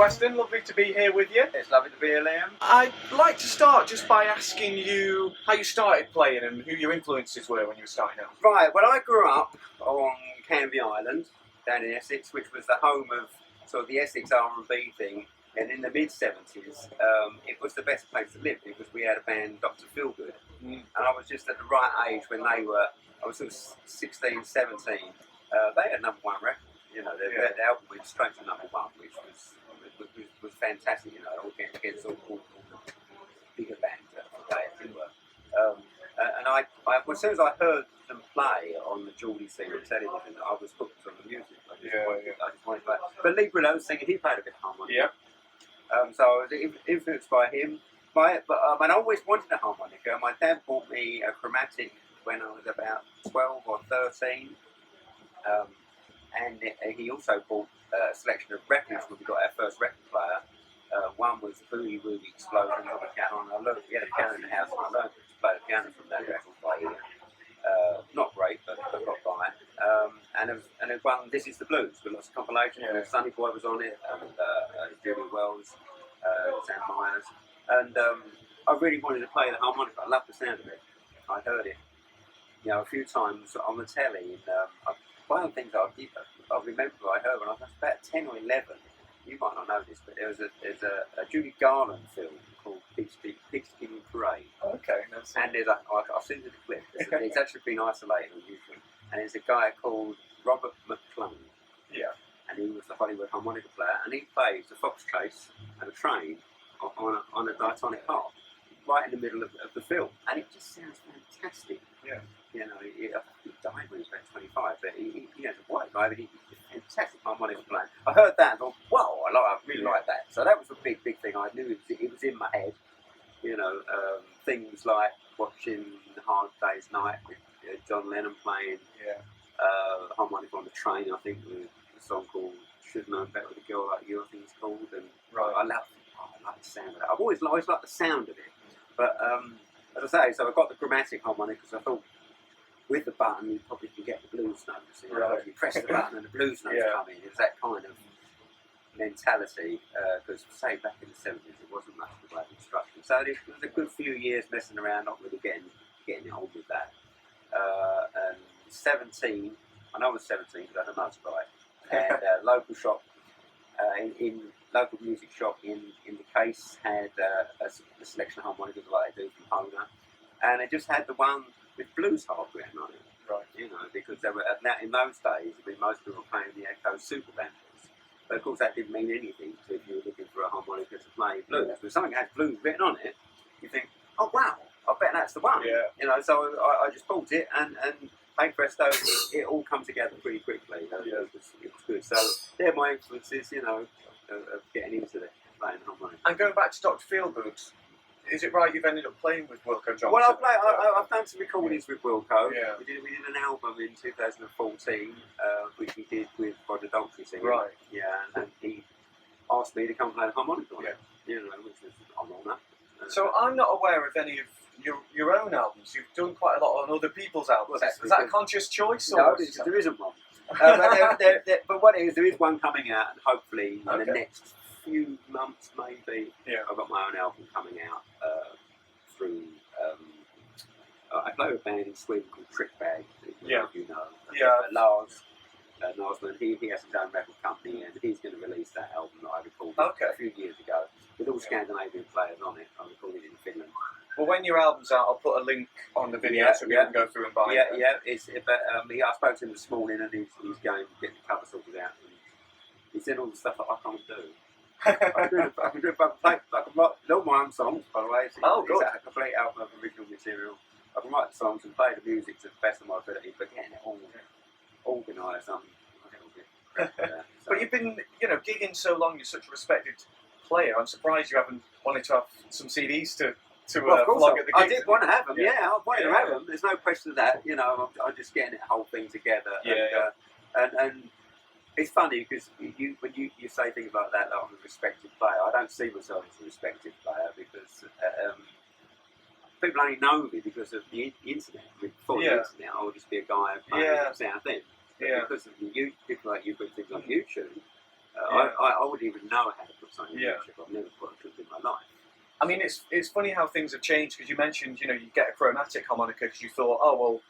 Weston, lovely to be here with you. It's lovely to be here, Liam. I'd like to start just by asking you how you started playing and who your influences were when you were starting out. Right, well, I grew up on Canvey Island, down in Essex, which was the home of sort of the Essex R&B thing. And in the mid-70s, it was the best place to live because we had a band, Dr. Feelgood. And I was just at the right age when they were, I was sort of 16, 17. They had #1 record. You know, their album went straight to #1, which was fantastic. You know, all against all the bigger bands today, as it were. And I, as soon as I heard them play on the Geordie scene on television, I was hooked on the music. I just wanted to play. But Lee Brillo was singing. He played a bit of harmonica. Yeah. So I was influenced by him. But I always wanted a harmonica. My dad bought me a chromatic when I was about 12 or 13. And he also bought a selection of records when we got our first record player. One was Boogie Woogie Explosions on the piano, and I learned, we had a piano in the house, and I learned to play the piano from that record by ear. Not great, but got by. And it won This Is the Blues, with lots of compilations. Yeah. Sonny Boy was on it, and Julie Wells, Sam Myers. And I really wanted to play the harmonica. I loved the sound of it. I heard it, you know, a few times on the telly. And, one of the things I remember I heard when I was about 10 or 11, you might not know this, but there's a Judy Garland film called Pigskin Parade. Okay. And I've seen the clip. It's actually been isolated on YouTube. And there's a guy called Robert McClung. Yeah. And he was the Hollywood harmonica player, and he plays a fox chase and a train on a diatonic harp right in the middle of the film. And it just sounds fantastic. Yeah. You know, he died when he was about 25, but he has a white guy, but he's a fantastic harmonica player. I heard that and thought, wow, I really like that. So that was a big thing. I knew it was in my head. You know, things like watching Hard Day's Night with John Lennon playing harmonica on the train, I think, with a song called Should Know Better with a Girl Like You, I think it's called. And I like the sound of that. I've always liked the sound of it. But as I say, so I got the chromatic harmonica because I thought, with the button, you probably can get the blues notes. You know, you press the button and the blues notes come in. It's that kind of mentality. Because, say, back in the 70s, it wasn't much of a way of instruction. So it was a good few years messing around, not really getting it on with that. And 17, I know I was 17 because I had a motorbike. And local shop, in local music shop in the case had a selection of harmonicas like they do from Hona. And it just had the one with blues harp written on it, right? You know, because they were in those days. I mean, most people were playing the Echo Super Banjos, but of course that didn't mean anything to if you were looking for a harmonica to play blues. When something has blues written on it, you think, oh wow, I bet that's the one. Yeah. You know, so I just bought it, and hey presto, it all come together pretty quickly. It was good. So they're my influences, you know, of getting into it, playing harmonica. And going back to Dr. Feelgood, is it right you've ended up playing with Wilco Johnson? Well, I've done some recordings with Wilco. Yeah. We did an album in 2014, which we did with Roger Daltrey singing. Right. Yeah, and he asked me to come play the harmonica on it. Yeah. You know, which was an honour. So I'm not aware of any of your own albums. You've done quite a lot on other people's albums. Well, is that a conscious choice? No, or there isn't one. But what it is, there is one coming out, and hopefully in the next few months, maybe, I've got my own album coming out through. I play with a band in Sweden called Trick Bag. You know. Lars Narsman, he has his own record company, and he's going to release that album that I recorded a few years ago with all Scandinavian players on it. I recorded it in Finland. Well, when your album's out, I'll put a link on the video so we can go through and buy it. I spoke to him this morning, and he's going to get the cover sorted out. And he said all the stuff that I can't do. I can write all my own songs, by the way. It's a complete album of original material. I can write the songs and play the music to the best of my ability, but getting it all organised, I'm a little bit. But you've been, gigging so long. You're such a respected player. I'm surprised you haven't wanted to have some CDs to flog at the gigs. I did want to have them. I wanted to have them. There's no question of that. You know, I'm just getting the whole thing together. And it's funny because when you say things like that, like I'm a respected player, I don't see myself as a respected player because people only know me because of the internet. Before the internet, I would just be a guy playing sound thing. But because of the people like you put things on YouTube, I wouldn't even know how to put saying electric. I've never put a clip in my life. I mean, it's funny how things have changed, because you mentioned, you get a chromatic harmonica because you thought, oh, well,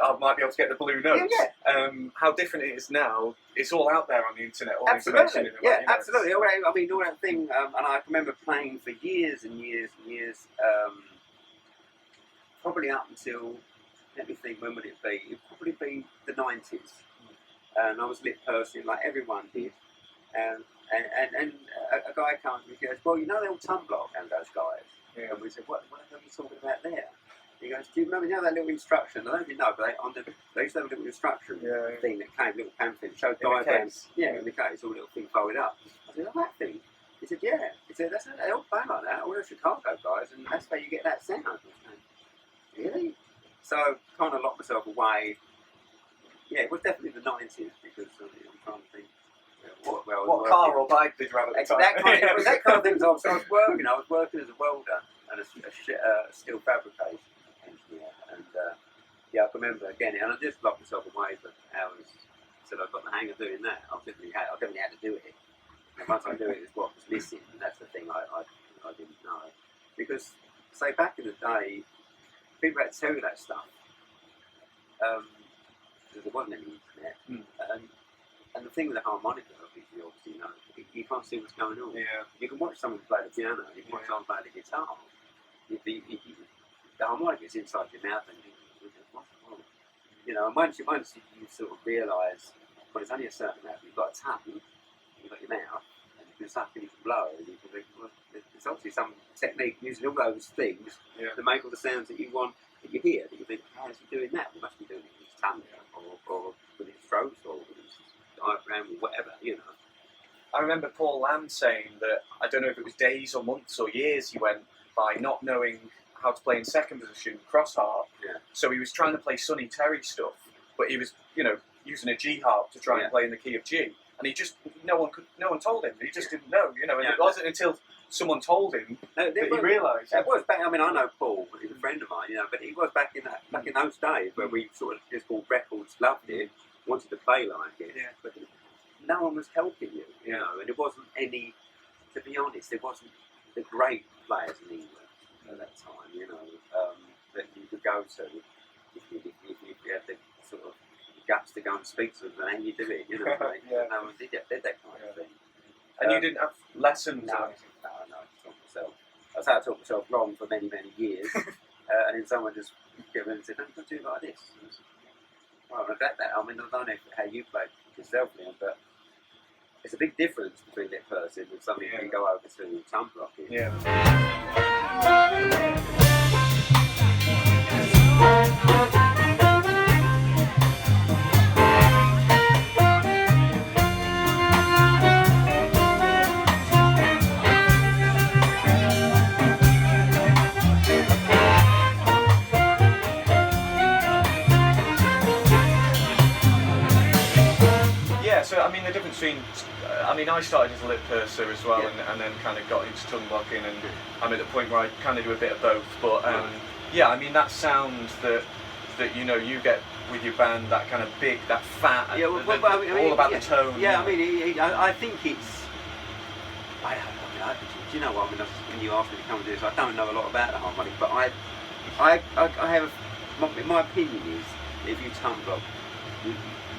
I might be able to get the blue notes. Yeah. How different it is now. It's all out there on the internet, all Absolutely. information. Absolutely. I mean, all that thing, and I remember playing for years and years and years, probably up until, let me think, when would it be? It'd probably be the 90s. And I was lit person, like everyone did. And a guy comes and he goes, well, the old tum block and those guys. Yeah. And we said, what are you talking about there? He goes, do you remember that little instruction? I don't even know, but they used to have a little instruction thing that came, little pamphlet, showed diagrams. Yeah, in the case, all little thing folded up. I said, oh, that thing? He said, yeah. He said, they all play like that, all the Chicago guys, and that's how you get that sound. I said, really? So, kind of locked myself away. Yeah, it was definitely the 90s, because I'm trying to think. What car or bike did you have at the time? That kind of thing. So I was working as a welder and a steel fabrication engineer, and I can remember again, and I just locked myself away for hours until I got the hang of doing that. I definitely had to do it. And once I knew it was what was missing, and that's the thing I didn't know, because say back in the day, people had to tell you that stuff. There wasn't any internet, and the thing with the harmonica, obviously, you can't see what's going on. Yeah. You can watch someone play the piano, you can watch someone play the guitar. The harmonica is inside your mouth, and and once you sort of realise, well, it's only a certain amount. You've got a tongue, you've got your mouth, and you can suck and you can blow, and you can think, well, there's obviously some technique using all those things to make all the sounds that you want, that you hear, that you think, how is he doing that? He must be doing it with his tongue, or with his throat, or with his diaphragm, or whatever, I remember Paul Lamb saying that, I don't know if it was days or months or years he went by not knowing how to play in second position, cross harp. Yeah. So he was trying to play Sonny Terry stuff, but he was, using a G harp to try and play in the key of G. And he just, no one told him. He just didn't know, and it wasn't until someone told him that he realised. It was back, I mean, I know Paul, he's a friend of mine, but he was back in those days where we sort of just bought records, loved it, wanted to play like it. Yeah. But no one was helping you, and it wasn't any, to be honest, it wasn't the great players in England at that time, that you could go to if you had the sort of guts to go and speak to them, and you do it, no one did that kind of thing. And you didn't have lessons? No, I taught myself. That's how I taught myself wrong for many, many years, and then someone just came in and said, don't do it like this. Well, I regret that. I mean, I don't know how you played yourself, Leon, but it's a big difference between that person and something you go over to tum blocking. So, I mean, the difference between, I started as a lip purser as well, and then kind of got into tongue blocking, and I'm at the point where I kind of do a bit of both, but that sound that you get with your band, that kind of big, that fat, all about the tone. Yeah, I think it's, do you know what, when you asked me to come and do this, I don't know a lot about the harmonic, but I have, my opinion is, if you tongue block,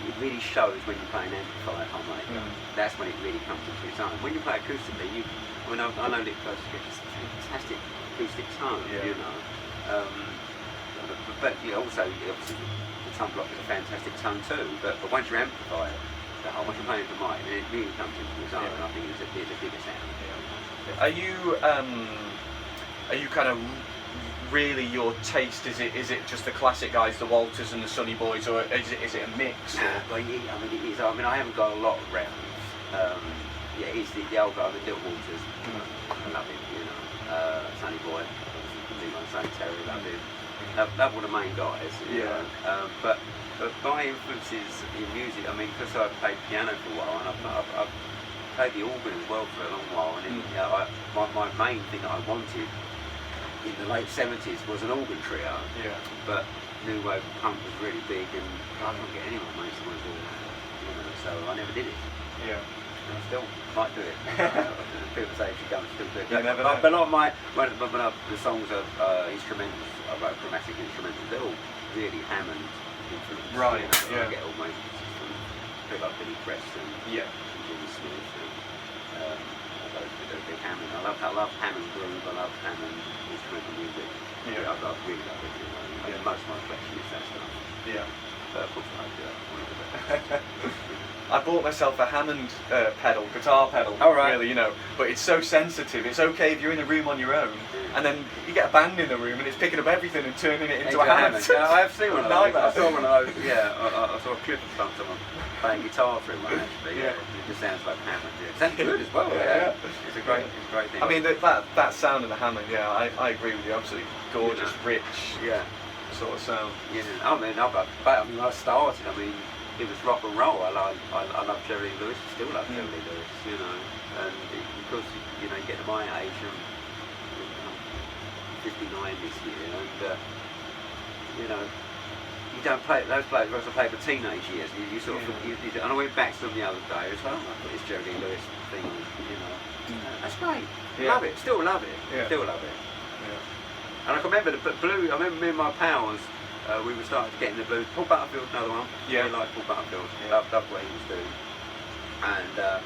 it really shows when you play an amplified harmonica. That's when it really comes into its own. When you play acoustically, I know lip purses get this fantastic acoustic tone, but also, obviously, the tongue block is a fantastic tone too, but once you amplify it, once you're playing the mic, it really comes into its own, and I think it's a bigger sound. Are you kind of really your taste? Is it just the classic guys, the Walters and the Sonny Boys, or is it a mix? Well, it is. I haven't got a lot of rounds. It's the old guy, the Little Walters. I love him. Sonny Boy, Sonny Terry, love him. They're one of the main guys. But my influences in music, because I played piano for a while, and I've played the organ as well for a long while, and my main thing that I wanted in the late 70s was an organ trio, but New Wave punk was really big, and I couldn't get anyone to do that, so I never did it. I still might do it. People say you should go and still do it. You never know. But a lot of the songs are instrumentals, I wrote chromatic instrumentals. They're all really Hammond influenced. Right. You know, Yeah. I get all my influences from people like Billy Preston, Yeah. and Jimmy Smith, and those big Hammond. I love Hammond groove. I love Hammond instrumental music. Yeah. I really love it. You know. Yeah. Most of my collection is that stuff. Yeah. But of course, I do one of the best. I bought myself a Hammond guitar pedal. Oh, right. Really, you know, but it's so sensitive. It's okay if you're in a room on your own, and then you get a band in the room and it's picking up everything and turning it into a Hammond. Yeah, I've seen one of those. Nightmare. I saw one of those. Yeah, I saw a clip of someone playing guitar through one actually. Yeah, it just sounds like Hammond. Yeah. It sounds good as well. Yeah. It's a great thing. I mean, that sound of the Hammond. Yeah, I agree with you. Absolutely gorgeous, rich, sort of sound. Yeah, I mean, when I started, I mean, it was rock and roll. I love Jerry Lee Lewis. Still love Jerry Lee Lewis. You know, and because you get to my age, I'm 59 this year, and you know, you don't play those players. I played for teenage years. You sort of, and I went back to them the other day. It was like, oh, I put this Jerry Lee Lewis thing, you know, that's great. Yeah. Love it. Still love it. Yeah. Still love it. Yeah. And I can remember I remember me and my pals. We were starting to get in the blues. Paul Butterfield, another one. Yeah. Really liked Paul Butterfield. Yeah. Loved what he was doing. And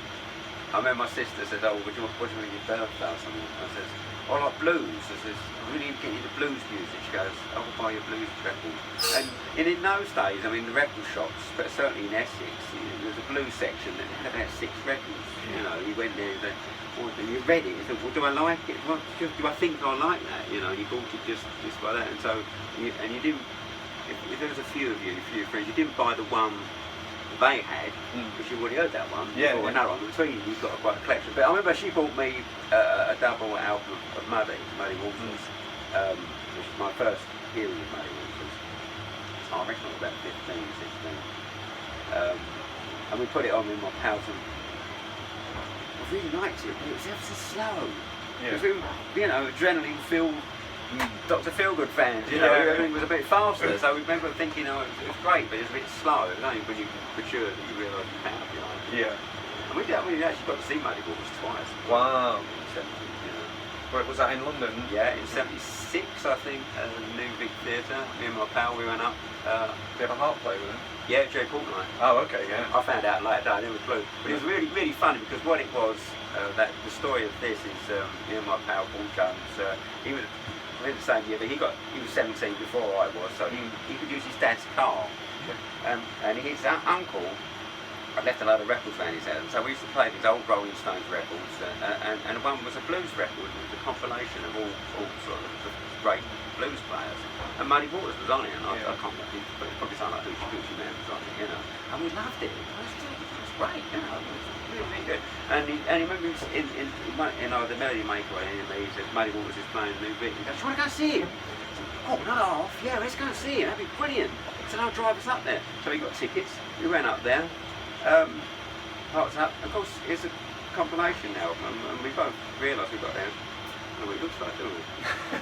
I remember my sister said, "Oh, what do you want your birthday or something?" I says, "I like blues." I says, "I'm really getting into blues music." She goes, "I will buy you a blues record." And in those days, I mean, the record shops, but certainly in Essex, there was a blues section that had about 6 records. You know, you went there and you read it. You thought, "Well, do I like it? Do I think I like that?" You know, you bought it just by that. And so, you didn't. If there was a few of you, a few friends, you didn't buy the one they had, because you already heard that one. Yeah. Or another one. Between you, you've got quite a collection. But I remember she bought me a double album of Muddy Waters, which was my first hearing of Muddy Waters. I reckon I was about 15, 16. And we put it on with my pals, and I really liked it, but it was ever so slow. Yeah. Because we, adrenaline filled. Dr. Feelgood fans, everything was a bit faster. So we remember thinking, it was great, but it was a bit slow. It was only when you mature that you realise you can, Yeah. And we actually got to see Muddy Waters twice. Wow. In the 70s, Where was that, in London? Yeah, in '76, I think, at the New Vic Theatre. Me and my pal, we went up. Did you have a harp play with him? Yeah, Jay Portnoy. Oh, okay, yeah. I found out later, I never clue. But it was really, really funny, because what it was, that the story of this is, me and my pal Paul Jones, he was in the same year, but he was 17 before I was, so he could use his dad's car. And his uncle had left a load of records around his house, so we used to play these old Rolling Stones records, and one was a blues record. It was a compilation of all sort of the great blues players, and Muddy Waters was on it, and I can't remember, but it probably sounded like Hoochie Man was on it, and we loved it. It was great, it was really, really good. And he remember he was in the Melody Maker or anything, he said Muddy Waters is playing a new bit. He goes, "Do you want to go see him?" "Oh, not off, yeah, let's go and see him, that'd be brilliant." I said, "I'll drive us up there." So we got tickets, we went up there, parked up. Of course, it's a compilation album, and we both realised we got there. I know what it looks like, don't we?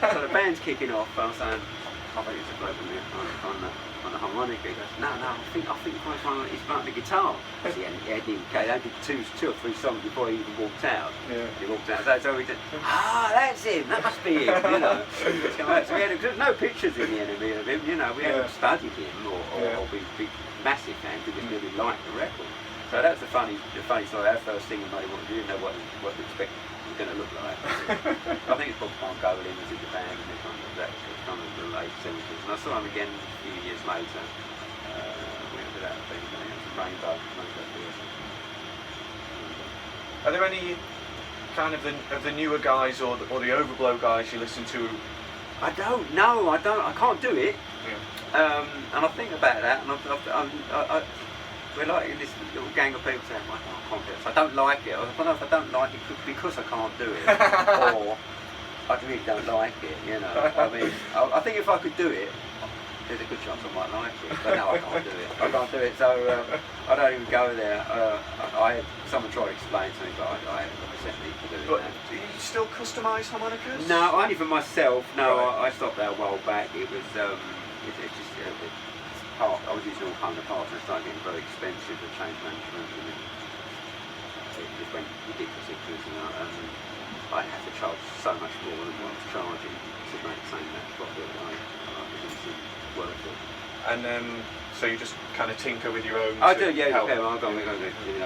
So the band's kicking off, I was saying, "I think it's a bloke on the harmonica." He goes, no, I think he's playing the guitar. Because he did two or three songs before he even walked out. Yeah. He walked out, so we did, that's him, that must be him, So we had no pictures in the enemy of him, we hadn't studied him or be massive fans, we just really liked the record. So that's the funny story. Our first thing, we didn't know what to expect it was going to look like. I think it's Bob Margolin was in the band, and that was kind of the late 70s. And I saw him again a few years later. We ended up being a Rainbow. Are there any kind of the newer guys or the overblow guys you listen to? I don't know. I can't do it. Yeah. And I think about that, and we're like in this little gang of people saying, "I can't do it." So I don't like it. I don't know if I don't like it because I can't do it, or I really don't like it. I mean, I think if I could do it, there's a good chance I might like it. But no, I can't do it. I can't do it. So I don't even go there. Someone tried to explain to me, but I haven't got the technique to do it. But do you still customise harmonicas? No, only for myself. No, Right. I stopped that a while back. It was it's just. I was using all kind of parts, and it started getting very expensive, the change management, and just went ridiculously because I had to charge so much more than what I was charging to make the same amount of profit. I didn't see worth it. And so you just kind of tinker with your own. I do, yeah. Help. Okay, well, I'm going to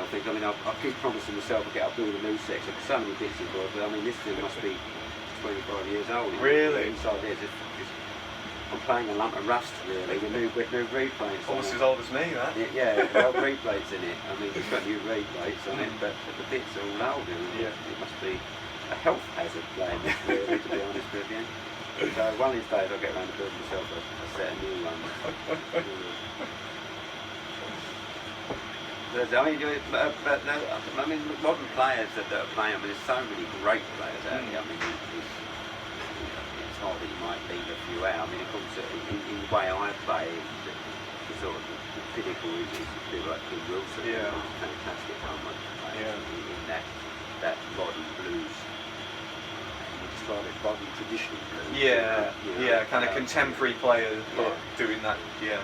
think. I mean, I keep promising myself I'll build a new section. There's so many bits involved. But I mean, this thing must be 25 years old. Really? Inside there, I'm playing a lump of rust really with new reed plates. Almost as old as me, that. Yeah, well, reed plates in it. I mean, it's got new reed plates on it, but the bits are all old. Yeah. It must be a health hazard playing this really, to be honest with you. So one of these days I'll get around to building myself a set of new ones. I mean, modern players that are playing, I mean, there's so many great players out there. I mean, it's hard that you might leave a few out. I mean, of course, in the way I play, the sort of the pinnacle is people like Kim Wilson. Yeah. Who's a fantastic harmonica player in that modern blues. Modern traditional blues. Yeah, kind of contemporary players, but doing that. Yeah.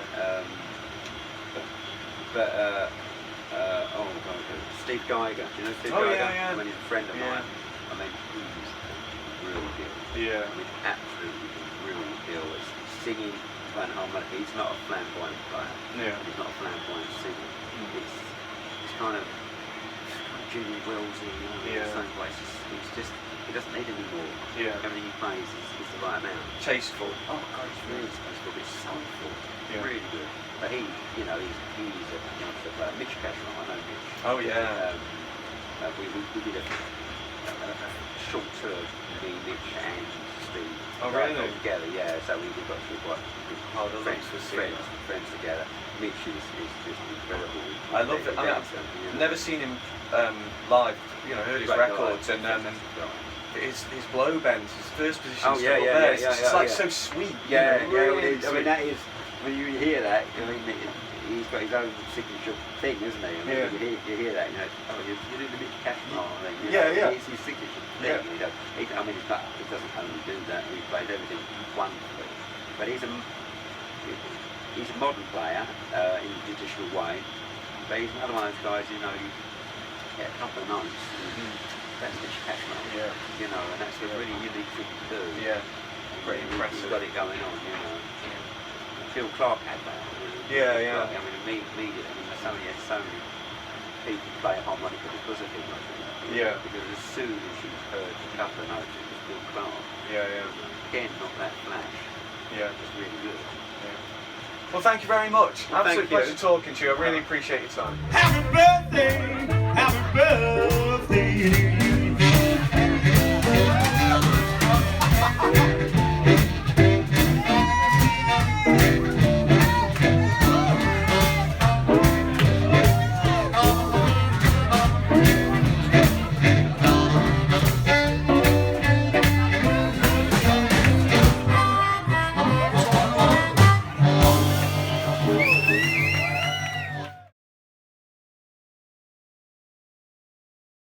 Oh God, Steve Geiger. Do you know Steve Geiger? Yeah. I mean, he's a friend of mine. I mean, he's really good. Yeah. I mean, absolutely really ill. It's singing, playing harmonica. He's not a flamboyant player. Yeah. He's not a flamboyant singer. It's kind of Junior Willsy, in the same place. It's just, he doesn't need any more. Yeah. Everything he plays is the right amount. Tasteful. Oh God, it's really tasteful. It's soulful. Yeah. Really good. But he's a youngster player. Mitch Cashman, I know Mitch. Oh yeah. We did a short tour, me, Mitch and Steve. Oh really? All together, yeah. So we got to be quite good friends together. Mitch is just incredible. I love it. I've never seen him live. Heard his records and his blow bends, his first position. It's like so sweet. Yeah, really I mean that is when you hear that. I mean he's got his own signature thing, isn't he? I mean, you hear that, you're doing the Mitch Cashman thing. It's his signature thing. Yeah. He doesn't only do that. He plays everything wonderfully. But he's a modern player in a traditional way. But he's another one of those guys, you get a couple of notes. That's Mitch Cashman. Yeah. And that's a really unique thing to do. Yeah. Pretty impressive. He's got it going on, Phil Clark had that. Yeah. I mean, immediately, so many people play harmonica because of him, I think. Yeah. Because as soon as you heard a couple of notes, it was Phil Clark. Yeah. Again, not that flash. Yeah. Just really good. Well, thank you very much. Well, Absolute pleasure talking to you. I really appreciate your time. Happy birthday!